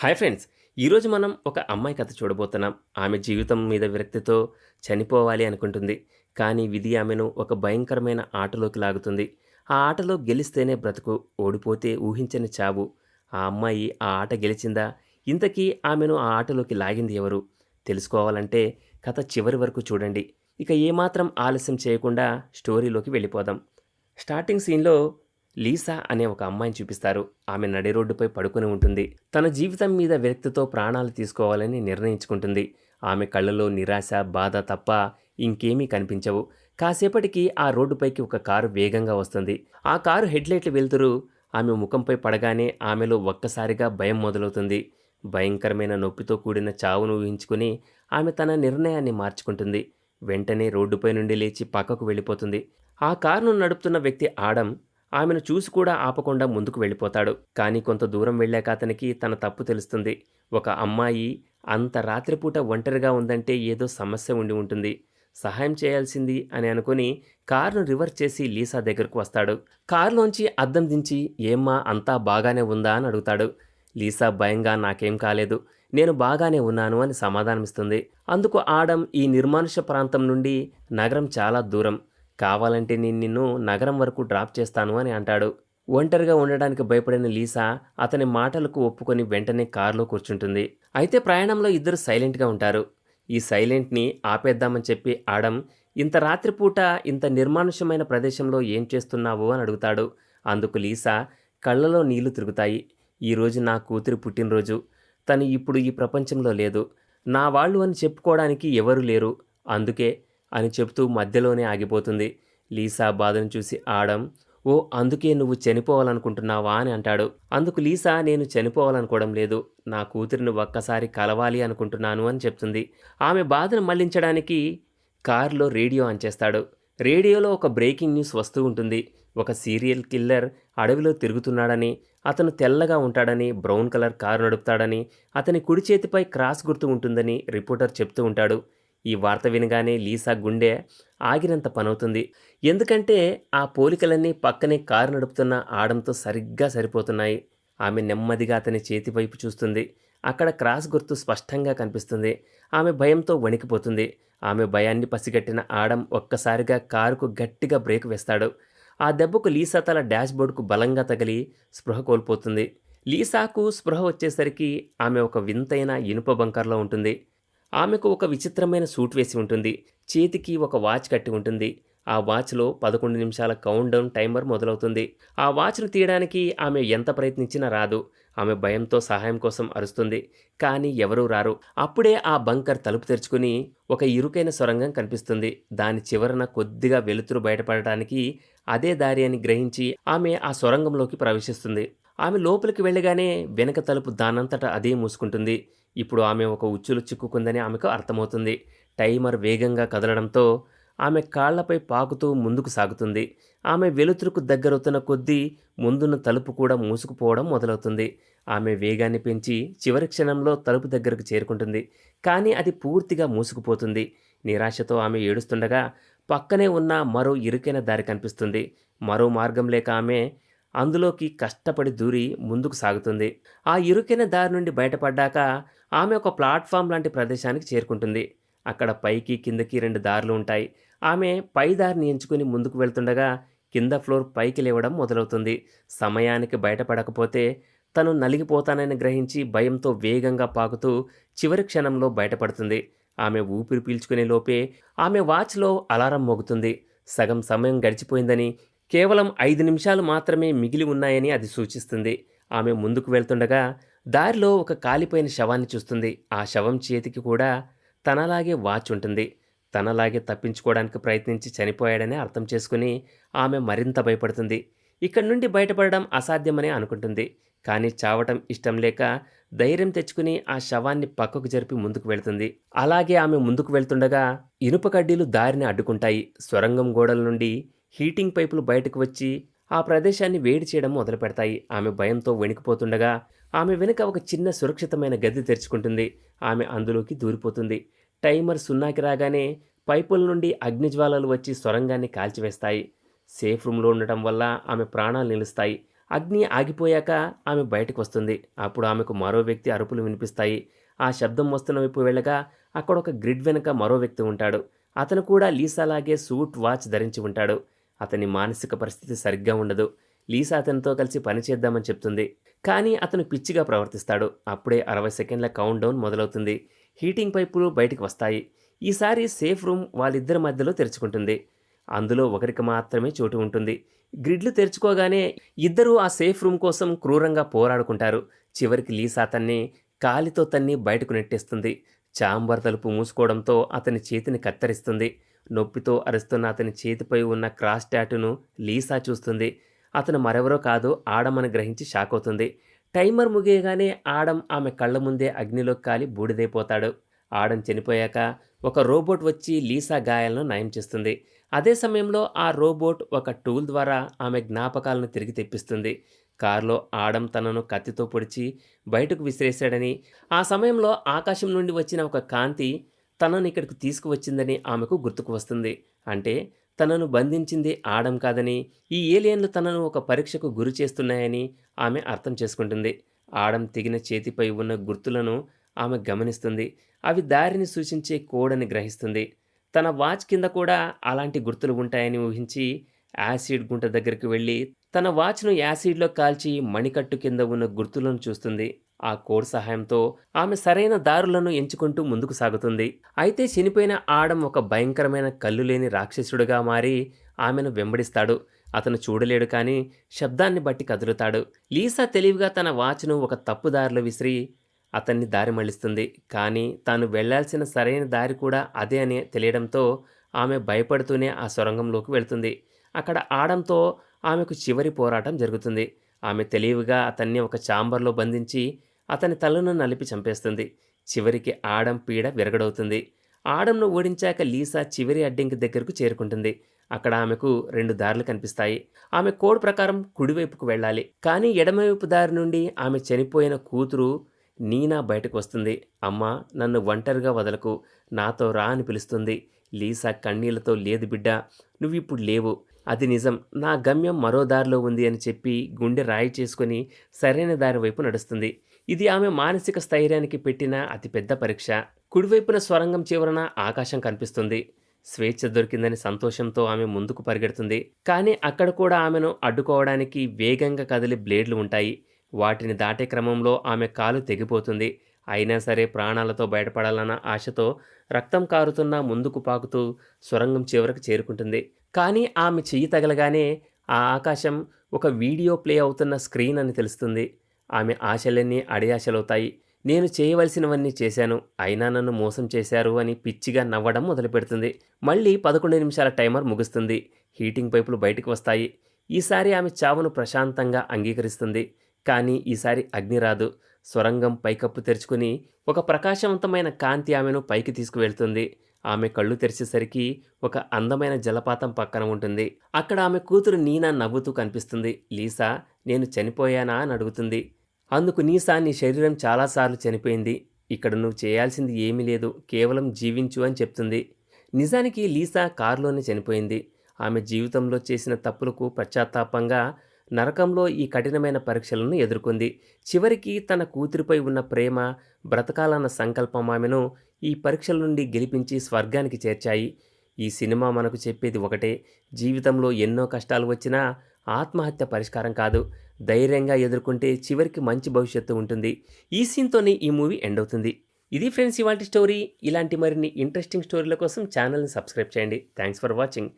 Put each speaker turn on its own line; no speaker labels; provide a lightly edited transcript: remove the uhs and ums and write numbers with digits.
Hi friends! ఈరోజు మనం ఒక అమ్మాయి కథ చూడబోతున్నాం. ఆమె జీవితం మీద విరక్తితో చనిపోవాలి అనుకుంటుంది. కానీ విధి ఆమెను ఒక భయంకరమైన ఆటలోకి లాగుతుంది. ఆ ఆటలో గెలిస్తేనే బ్రతుకు, ఓడిపోతే ఊహించని చావు. ఆ అమ్మాయి ఆ ఆట గెలిచిందా? ఇంతకీ ఆమెను ఆ ఆటలోకి లాగింది ఎవరు? తెలుసుకోవాలంటే కథ చివరి వరకు చూడండి. ఇక ఏమాత్రం ఆలస్యం చేయకుండా స్టోరీలోకి వెళ్ళిపోదాం. స్టార్టింగ్ సీన్‌లో లీసా అనే ఒక అమ్మాయిని చూపిస్తారు. ఆమె నడి రోడ్డుపై పడుకొని ఉంటుంది. తన జీవితం మీద విరక్తితో ప్రాణాలు తీసుకోవాలని నిర్ణయించుకుంటుంది. ఆమె కళ్ళలో నిరాశ, బాధ తప్ప ఇంకేమీ కనిపించవు. కాసేపటికి ఆ రోడ్డుపైకి ఒక కారు వేగంగా వస్తుంది. ఆ కారు హెడ్‌లైట్‌ల వెలుతురు ఆమె ముఖంపై పడగానే ఆమెలో ఒక్కసారిగా భయం మొదలవుతుంది. భయంకరమైన నొప్పితో కూడిన చావును ఊహించుకుని ఆమె తన నిర్ణయాన్ని మార్చుకుంటుంది. వెంటనే రోడ్డుపై నుండి లేచి పక్కకు వెళ్ళిపోతుంది. ఆ కారును నడుపుతున్న వ్యక్తి ఆడమ్ ఆమెను చూసి కూడా ఆపకుండా ముందుకు వెళ్ళిపోతాడు. కానీ కొంత దూరం వెళ్ళాక అతనికి తన తప్పు తెలుస్తుంది. ఒక అమ్మాయి అంత రాత్రిపూట ఒంటరిగా ఉందంటే ఏదో సమస్య ఉండి ఉంటుంది. సహాయం చేయాల్సింది అని అనుకుని కారును రివర్స్ చేసి లీసా దగ్గరకు వస్తాడు. కారులోంచి అద్దం దించి ఏమ్మా అంతా బాగానే ఉందా అని అడుగుతాడు. లీసా భయంగా నాకేం కాలేదు, నేను బాగానే ఉన్నాను అని సమాధానమిస్తుంది. అందుకు ఆడమ్ ఈ నిర్మానుష్య ప్రాంతం నుండి నగరం చాలా దూరం, కావాలంటే నేను నిన్ను నగరం వరకు డ్రాప్ చేస్తాను అని అంటాడు. ఒంటరిగా ఉండడానికి భయపడిన లీసా అతని మాటలకు ఒప్పుకొని వెంటనే కారులో కూర్చుంటుంది. అయితే ప్రయాణంలో ఇద్దరు సైలెంట్గా ఉంటారు. ఈ సైలెంట్ని ఆపేద్దామని చెప్పి ఆడమ్ ఇంత రాత్రిపూట ఇంత నిర్మానుష్యమైన ప్రదేశంలో ఏం చేస్తున్నావు అని అడుగుతాడు. అందుకు లీసా కళ్ళలో నీళ్లు తిరుగుతాయి. ఈరోజు నా కూతురి పుట్టినరోజు, తను ఇప్పుడు ఈ ప్రపంచంలో లేదు, నా వాళ్ళు అని చెప్పుకోవడానికి ఎవరు లేరు, అందుకే అని చెప్తూ మధ్యలోనే ఆగిపోతుంది. లీసా బాధను చూసి ఆడమ్ ఓ అందుకే నువ్వు చనిపోవాలనుకుంటున్నావా అని అంటాడు. అందుకు లీసా నేను చనిపోవాలనుకోవడం లేదు, నా కూతురిని ఒక్కసారి కలవాలి అనుకుంటున్నాను అని చెప్తుంది. ఆమె బాధను మళ్లించడానికి కారులో రేడియో ఆన్ చేస్తాడు. రేడియోలో ఒక బ్రేకింగ్ న్యూస్ వస్తూ ఉంటుంది. ఒక సీరియల్ కిల్లర్ అడవిలో తిరుగుతున్నాడని, అతను తెల్లగా ఉంటాడని, బ్రౌన్ కలర్ కారు నడుపుతాడని, అతని కుడి చేతిపై క్రాస్ గుర్తు ఉంటుందని రిపోర్టర్ చెప్తూ ఉంటాడు. ఈ వార్త వినగానే లీసా గుండె ఆగినంత పనవుతుంది. ఎందుకంటే ఆ పోలికలన్నీ పక్కనే కారు నడుపుతున్న ఆడంతో సరిగ్గా సరిపోతున్నాయి. ఆమె నెమ్మదిగా అతని చేతి వైపు చూస్తుంది. అక్కడ క్రాస్ గుర్తు స్పష్టంగా కనిపిస్తుంది. ఆమె భయంతో వణికిపోతుంది. ఆమె భయాన్ని పసిగట్టిన ఆడం ఒక్కసారిగా కారుకు గట్టిగా బ్రేక్ వేస్తాడు. ఆ దెబ్బకు లీసా తల డాష్బోర్డుకు బలంగా తగిలి స్పృహ కోల్పోతుంది. లీసాకు స్పృహ వచ్చేసరికి ఆమె ఒక వింతైన ఇనుప బంకర్లో ఉంటుంది. ఆమెకు ఒక విచిత్రమైన సూట్ వేసి ఉంటుంది. చేతికి ఒక వాచ్ కట్టి ఉంటుంది. ఆ వాచ్‌లో 11 నిమిషాల కౌంట్‌డౌన్ టైమర్ మొదలవుతుంది. ఆ వాచ్‌ను తీయడానికి ఆమె ఎంత ప్రయత్నించినా రాదు. ఆమె భయంతో సహాయం కోసం అరుస్తుంది. కానీ ఎవరూ రారు. అప్పుడే ఆ బంకర్ తలుపు తెరుచుకుని ఒక ఇరుకైన సొరంగం కనిపిస్తుంది. దాని చివరన కొద్దిగా వెలుతురు బయటపడటానికి అదే దారి అని గ్రహించి ఆమె ఆ సొరంగంలోకి ప్రవేశిస్తుంది. ఆమె లోపలికి వెళ్ళగానే వెనక తలుపు దానంతట అదే మూసుకుంటుంది. ఇప్పుడు ఆమె ఒక ఉచ్చులో చిక్కుకుందని ఆమెకు అర్థమవుతుంది. టైమర్ వేగంగా కదలడంతో ఆమె కాళ్లపై పాకుతూ ముందుకు సాగుతుంది. ఆమె వెలుతురుకు దగ్గరవుతున్న కొద్దీ ముందున్న తలుపు కూడా మూసుకుపోవడం మొదలవుతుంది. ఆమె వేగాన్ని పెంచి చివరి క్షణంలో తలుపు దగ్గరకు చేరుకుంటుంది. కానీ అది పూర్తిగా మూసుకుపోతుంది. నిరాశతో ఆమె ఏడుస్తుండగా పక్కనే ఉన్న మరో ఇరుకైన దారి కనిపిస్తుంది. మరో మార్గం లేక ఆమె అందులోకి కష్టపడి దూరి ముందుకు సాగుతుంది. ఆ ఇరుకైన దారి నుండి బయటపడ్డాక ఆమె ఒక ప్లాట్‌ఫామ్ లాంటి ప్రదేశానికి చేరుకుంటుంది. అక్కడ పైకి, కిందకి 2 దారులు ఉంటాయి. ఆమె పై దారిని ఎంచుకుని ముందుకు వెళ్తుండగా కింద ఫ్లోర్ పైకి లేవడం మొదలవుతుంది. సమయానికి బయటపడకపోతే తను నలిగిపోతానని గ్రహించి భయంతో వేగంగా పాకుతూ చివరి క్షణంలో బయటపడుతుంది. ఆమె ఊపిరి పీల్చుకునే లోపే ఆమె వాచ్‌లో అలారం మోగుతుంది. సగం సమయం గడిచిపోయిందని, కేవలం 5 నిమిషాలు మాత్రమే మిగిలి ఉన్నాయని అది సూచిస్తుంది. ఆమె ముందుకు వెళ్తుండగా దారిలో ఒక కాలిపోయిన శవాన్ని చూస్తుంది. ఆ శవం చేతికి కూడా తనలాగే వాచ్ ఉంటుంది. తనలాగే తప్పించుకోవడానికి ప్రయత్నించి చనిపోయాడని అర్థం చేసుకుని ఆమె మరింత భయపడుతుంది. ఇక్కడి నుండి బయటపడడం అసాధ్యమని అనుకుంటుంది. కానీ చావటం ఇష్టం లేక ధైర్యం తెచ్చుకుని ఆ శవాన్ని పక్కకు జరిపి ముందుకు వెళ్తుంది. అలాగే ఆమె ముందుకు వెళ్తుండగా ఇనుప కడ్డీలు దారిని అడ్డుకుంటాయి. సొరంగం గోడల నుండి హీటింగ్ పైపులు బయటకు వచ్చి ఆ ప్రదేశాన్ని వేడి చేయడం మొదలుపెడతాయి. ఆమె భయంతో వణికిపోతుండగా ఆమె వెనుక ఒక చిన్న సురక్షితమైన గది తెరుచుకుంటుంది. ఆమె అందులోకి దూరిపోతుంది. టైమర్ 0కి రాగానే పైపుల నుండి అగ్నిజ్వాలలు వచ్చి సొరంగాన్ని కాల్చివేస్తాయి. సేఫ్ రూమ్‌లో ఉండటం వల్ల ఆమె ప్రాణాలు నిలుస్తాయి. అగ్ని ఆగిపోయాక ఆమె బయటకొస్తుంది. అప్పుడు ఆమెకు మరో వ్యక్తి అరుపులు వినిపిస్తాయి. ఆ శబ్దం వస్తున్న వైపు వెళ్ళగా అక్కడ ఒక గ్రిడ్ వెనక మరో వ్యక్తి ఉంటాడు. అతను కూడా లీసాలాగే సూట్, వాచ్ ధరించి ఉంటాడు. అతని మానసిక పరిస్థితి సరిగ్గా ఉండదు. లీసా అతనితో కలిసి పని చేద్దామని చెప్తుంది. కానీ అతను పిచ్చిగా ప్రవర్తిస్తాడు. అప్పుడే 60 సెకండ్ల కౌంట్‌డౌన్ మొదలవుతుంది. హీటింగ్ పైపులు బయటికి వస్తాయి. ఈసారి సేఫ్ రూమ్ వాళ్ళిద్దరి మధ్యలో తెరుచుకుంటుంది. అందులో ఒకరికి మాత్రమే చోటు ఉంటుంది. గ్రిడ్లు తెరుచుకోగానే ఇద్దరూ ఆ సేఫ్ రూమ్ కోసం క్రూరంగా పోరాడుకుంటారు. చివరికి లీసా అతన్ని కాలితో తన్ని బయటకు నెట్టేస్తుంది. చాంబర్ తలుపు మూసుకోవడంతో అతని చేతిని కత్తరిస్తుంది. నొప్పితో అరుస్తున్న అతని చేతిపై ఉన్న క్రాస్ టాటూను లీసా చూస్తుంది. అతను మరెవరో కాదు, ఆడమ్ అని గ్రహించి షాకవుతుంది. టైమర్ ముగియగానే ఆడమ్ ఆమె కళ్ళ ముందే అగ్నిలోకి కాలి బూడిదైపోతాడు. ఆడమ్ చనిపోయాక ఒక రోబోట్ వచ్చి లీసా గాయాలను నయం చేస్తుంది. అదే సమయంలో ఆ రోబోట్ ఒక టూల్ ద్వారా ఆమె జ్ఞాపకాలను తిరిగి తెప్పిస్తుంది. కారులో ఆడమ్ తనను కత్తితో పొడిచి బయటకు విసిరేశాడని, ఆ సమయంలో ఆకాశం నుండి వచ్చిన ఒక కాంతి తనను ఇక్కడికి తీసుకువచ్చిందని ఆమెకు గుర్తుకు వస్తుంది. అంటే తనను బంధించింది ఆడమ్ కాదని, ఈ ఏలియన్లు తనను ఒక పరీక్షకు గురి చేస్తున్నాయని ఆమె అర్థం చేసుకుంటుంది. ఆడమ్ తెగిన చేతిపై ఉన్న గుర్తులను ఆమె గమనిస్తుంది. అవి దారిని సూచించే కోడ్ అని గ్రహిస్తుంది. తన వాచ్ కింద కూడా అలాంటి గుర్తులు ఉంటాయని ఊహించి యాసిడ్ గుంట దగ్గరికి వెళ్ళి తన వాచ్ను యాసిడ్లో కాల్చి మణికట్టు కింద ఉన్న గుర్తులను చూస్తుంది. ఆ కోడ్ సహాయంతో ఆమె సరైన దారులను ఎంచుకుంటూ ముందుకు సాగుతుంది. అయితే చనిపోయిన ఆడమ్ ఒక భయంకరమైన కళ్ళు లేని రాక్షసుడిగా మారి ఆమెను వెంబడిస్తాడు. అతను చూడలేడు కానీ శబ్దాన్ని బట్టి కదులుతాడు. లీసా తెలివిగా తన వాచ్ను ఒక తప్పు దారిలో విసిరి అతన్ని దారి మళ్లిస్తుంది. కానీ తాను వెళ్లాల్సిన సరైన దారి కూడా అదే అని తెలియడంతో ఆమె భయపడుతూనే ఆ సొరంగంలోకి వెళ్తుంది. అక్కడ ఆడమ్‌తో ఆమెకు చివరి పోరాటం జరుగుతుంది. ఆమె తెలివిగా అతన్ని ఒక చాంబర్‌లో బంధించి అతని తలను నలిపి చంపేస్తుంది. చివరికి ఆడమ్ పీడ విరగడవుతుంది. ఆడమ్‌ను ఓడించాక లీసా చివరి అడ్డంకి దగ్గరకు చేరుకుంటుంది. అక్కడ ఆమెకు 2 దారులు కనిపిస్తాయి. ఆమె కోడ్ ప్రకారం కుడివైపుకు వెళ్ళాలి. కానీ ఎడమవైపు దారి నుండి ఆమె చనిపోయిన కూతురు నీనా బయటకు వస్తుంది. అమ్మా, నన్ను ఒంటరిగా వదలకు, నాతో రా అని పిలుస్తుంది. లీసా కన్నీళ్లతో లేదు బిడ్డా, నువ్విప్పుడు లేవు. అది నిజం, నా గమ్యం మరో దారిలో ఉంది అని చెప్పి గుండె రాయి చేసుకుని సరైన దారి వైపు నడుస్తుంది. ఇది ఆమె మానసిక స్థైర్యానికి పెట్టిన అతిపెద్ద పరీక్ష. కుడివైపున సొరంగం చివరన ఆకాశం కనిపిస్తుంది. స్వేచ్ఛ దొరికిందని సంతోషంతో ఆమె ముందుకు పరిగెడుతుంది. కానీ అక్కడ కూడా ఆమెను అడ్డుకోవడానికి వేగంగా కదిలే బ్లేడ్లు ఉంటాయి. వాటిని దాటే క్రమంలో ఆమె కాలు తెగిపోతుంది. అయినా సరే ప్రాణాలతో బయటపడాలన్న ఆశతో రక్తం కారుతున్నా ముందుకు పాకుతూ సొరంగం చివరకు చేరుకుంటుంది. కానీ ఆమె చెయ్యి తగలగానే ఆ ఆకాశం ఒక వీడియో ప్లే అవుతున్న స్క్రీన్ అని తెలుస్తుంది. ఆమె ఆశలన్నీ అడియాశలవుతాయి. నేను చేయవలసినవన్నీ చేశాను, అయినా నన్ను మోసం చేశారు అని పిచ్చిగా నవ్వడం మొదలుపెడుతుంది. మళ్ళీ 11 నిమిషాల టైమర్ ముగుస్తుంది. హీటింగ్ పైపులు బయటకు వస్తాయి. ఈసారి ఆమె చావును ప్రశాంతంగా అంగీకరిస్తుంది. కానీ ఈసారి అగ్ని రాదు. సొరంగం పైకప్పు తెరుచుకుని ఒక ప్రకాశవంతమైన కాంతి ఆమెను పైకి తీసుకువెళ్తుంది. ఆమె కళ్ళు తెరిచేసరికి ఒక అందమైన జలపాతం పక్కన ఉంటుంది. అక్కడ ఆమె కూతురు నీనా నవ్వుతూ కనిపిస్తుంది. లీసా, నేను చనిపోయానా అని అడుగుతుంది. అందుకు నీసా, నీ శరీరం చాలాసార్లు చనిపోయింది. ఇక్కడ నువ్వు చేయాల్సింది ఏమీ లేదు, కేవలం జీవించు అని చెప్తుంది. నిజానికి లీసా కారులోనే చనిపోయింది. ఆమె జీవితంలో చేసిన తప్పులకు పశ్చాత్తాపంగా నరకంలో ఈ కఠినమైన పరీక్షలను ఎదుర్కొంది. చివరికి తన కూతురిపై ఉన్న ప్రేమ, బ్రతకాలన్న సంకల్పం ఆమెను ఈ పరీక్షల నుండి గెలిపించి స్వర్గానికి చేర్చాయి. ఈ సినిమా మనకు చెప్పేది ఒకటే, జీవితంలో ఎన్నో కష్టాలు వచ్చినా ఆత్మహత్య పరిష్కారం కాదు. ధైర్యంగా ఎదుర్కొంటే చివరికి మంచి భవిష్యత్తు ఉంటుంది. ఈ సీన్తోనే ఈ మూవీ ఎండ్ అవుతుంది. ఇది ఫ్రెండ్స్ ఇవాల్టి స్టోరీ. ఇలాంటి మరిన్ని ఇంట్రెస్టింగ్ స్టోరీల కోసం ఛానల్ని సబ్స్క్రైబ్ చేయండి. Thanks for watching.